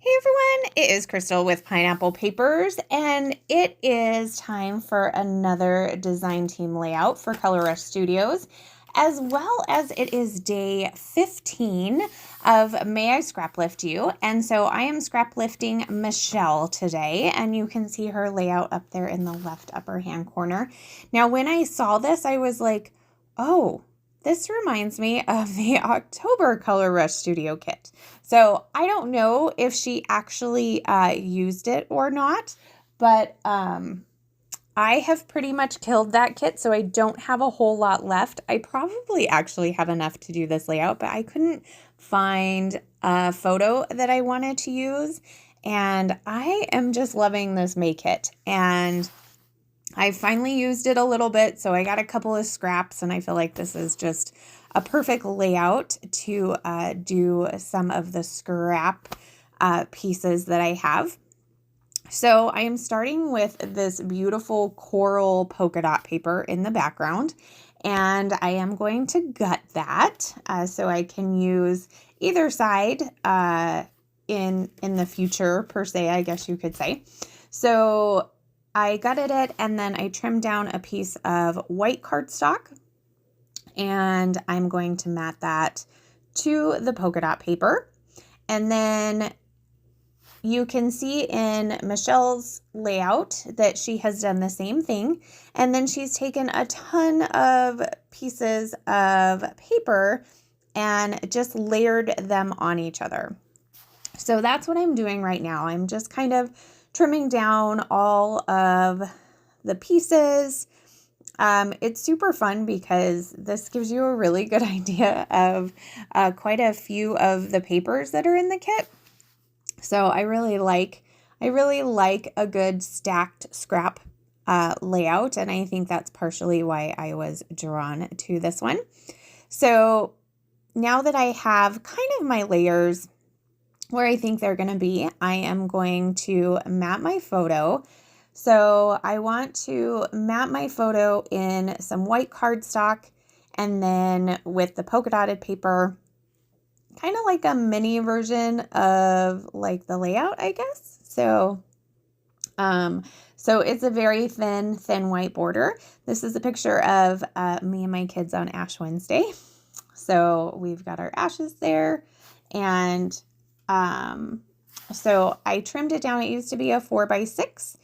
Hey everyone, it is Crystal with Pineapple Papers, and it is time for another design team layout for Color Rush Studios, as well as it is day 15 of May I Scraplift You. And so I am scraplifting Michele today, and you can see her layout up there in the left upper hand corner. Now, when I saw this, I was like, oh, this reminds me of the October Color Rush Studio kit. So I don't know if she actually used it or not, but I have pretty much killed that kit, so I don't have a whole lot left. I probably actually have enough to do this layout, but I couldn't find a photo that I wanted to use, and I am just loving this May kit. And I finally used it a little bit, so I got a couple of scraps, and I feel like this is just a perfect layout to do some of the scrap pieces that I have. So I am starting with this beautiful coral polka dot paper in the background, and I am going to gut that so I can use either side in the future, per se, I guess you could say. So I gutted it, and then I trimmed down a piece of white cardstock, and I'm going to mat that to the polka dot paper. And then you can see in Michele's layout that she has done the same thing, and then she's taken a ton of pieces of paper and just layered them on each other. So that's what I'm doing right now. I'm just kind of trimming down all of the pieces. It's super fun because this gives you a really good idea of quite a few of the papers that are in the kit. So I really like a good stacked scrap layout, and I think that's partially why I was drawn to this one. So now that I have kind of my layers where I think they're going to be, I am going to mat my photo. So I want to mat my photo in some white cardstock, and then with the polka dotted paper, kind of like a mini version of like the layout, I guess. So it's a very thin white border. This is a picture of me and my kids on Ash Wednesday. So we've got our ashes there, and so I trimmed it down. It used to be a 4x6.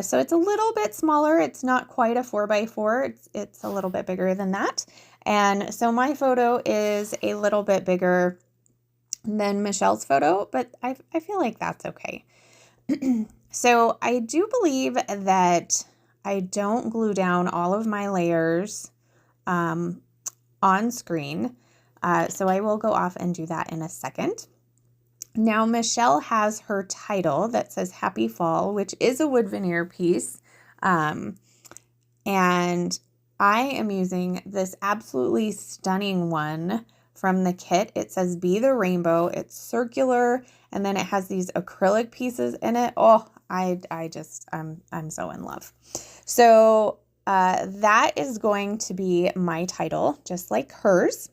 So it's a little bit smaller. It's not quite a 4x4. It's a little bit bigger than that. And so my photo is a little bit bigger than Michele's photo, but I feel like that's okay. So I do believe that I don't glue down all of my layers on screen. So I will go off and do that in a second. Now, Michele has her title that says Happy Fall, which is a wood veneer piece. And I am using this absolutely stunning one from the kit. It says Be the Rainbow. It's circular, and then it has these acrylic pieces in it. Oh, I'm so in love. So that is going to be my title, just like hers.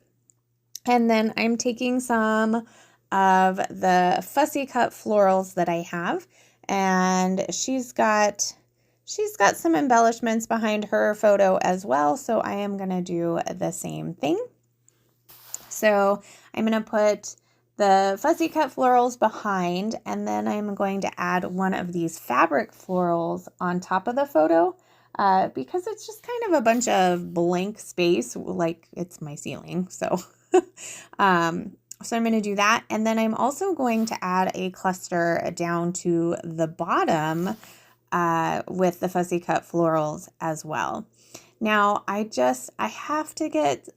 And then I'm taking some of the fussy cut florals that I have, and she's got some embellishments behind her photo as well, so I am going to do the same thing. So I'm going to put the fussy cut florals behind, and then I'm going to add one of these fabric florals on top of the photo because it's just kind of a bunch of blank space, like it's my ceiling. So so I'm going to do that. And then I'm also going to add a cluster down to the bottom with the fussy cut florals as well. Now I have to get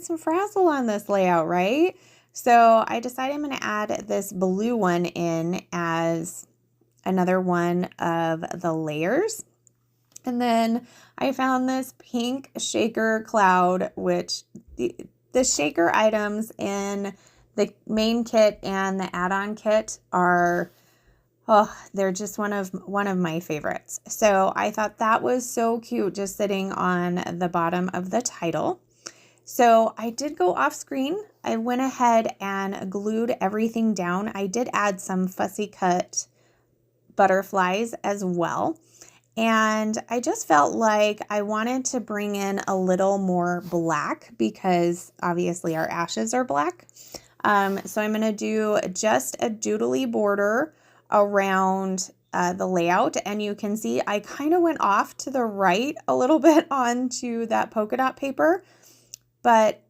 some frazzle on this layout, right? So I decided I'm going to add this blue one in as another one of the layers. And then I found this pink shaker cloud, which the shaker items in the main kit and the add-on kit are, they're just one of my favorites. So I thought that was so cute, just sitting on the bottom of the title. So I did go off screen. I went ahead and glued everything down. I did add some fussy cut butterflies as well. And I just felt like I wanted to bring in a little more black because obviously our ashes are black. So I'm going to do just a doodly border around the layout. And you can see I kind of went off to the right a little bit onto that polka dot paper, but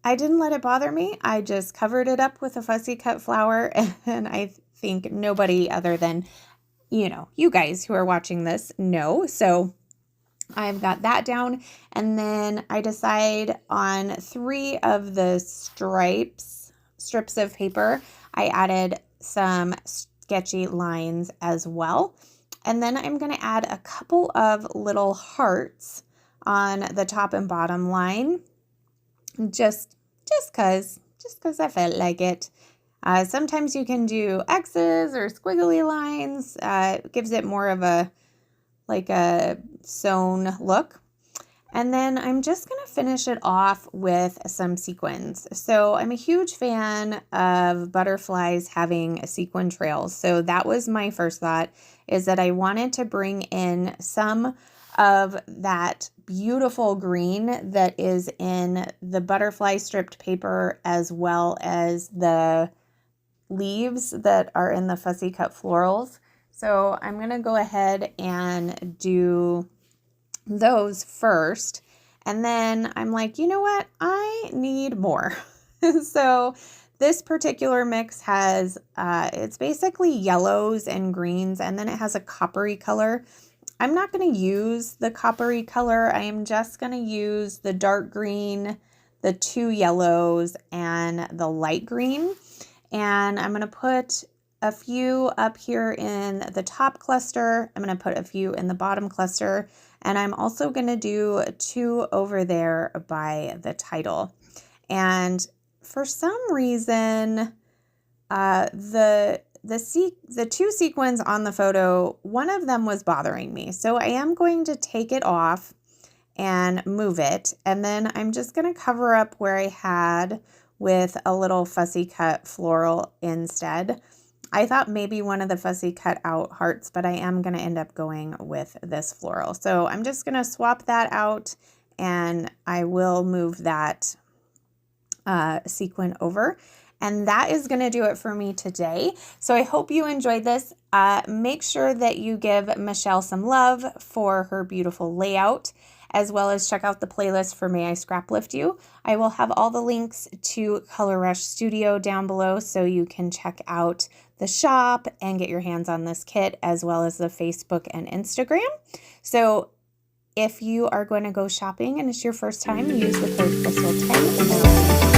I didn't let it bother me. I just covered it up with a fussy cut flower, and I think nobody other than, you guys who are watching this know. So I've got that down, and then I decide on 3 of the strips of paper. I added some sketchy lines as well. And then I'm going to add a couple of little hearts on the top and bottom line, just because I felt like it. Sometimes you can do X's or squiggly lines. It gives it more of a sewn look. And then I'm just going to finish it off with some sequins. So I'm a huge fan of butterflies having sequin trails. So that was my first thought, is that I wanted to bring in some of that beautiful green that is in the butterfly stripped paper, as well as the leaves that are in the fussy cut florals. So I'm going to go ahead and do those first. And then I'm like, you know what? I need more. So this particular mix has, it's basically yellows and greens, and then it has a coppery color. I'm not going to use the coppery color. I am just going to use the dark green, the 2 yellows, and the light green. And I'm going to put a few up here in the top cluster. I'm going to put a few in the bottom cluster. And I'm also going to do 2 over there by the title. And for some reason, the 2 sequins on the photo, one of them was bothering me. So I am going to take it off and move it. And then I'm just going to cover up where I had with a little fussy cut floral instead. I thought maybe one of the fussy cut out hearts, but I am going to end up going with this floral. So I'm just going to swap that out, and I will move that sequin over. And that is going to do it for me today. So I hope you enjoyed this. Make sure that you give Michele some love for her beautiful layout, as well as check out the playlist for May I Scraplift You. I will have all the links to Color Rush Studio down below, so you can check out the shop and get your hands on this kit, as well as the Facebook and Instagram. So if you are going to go shopping and it's your first time, use the code Crystal10 and then I'll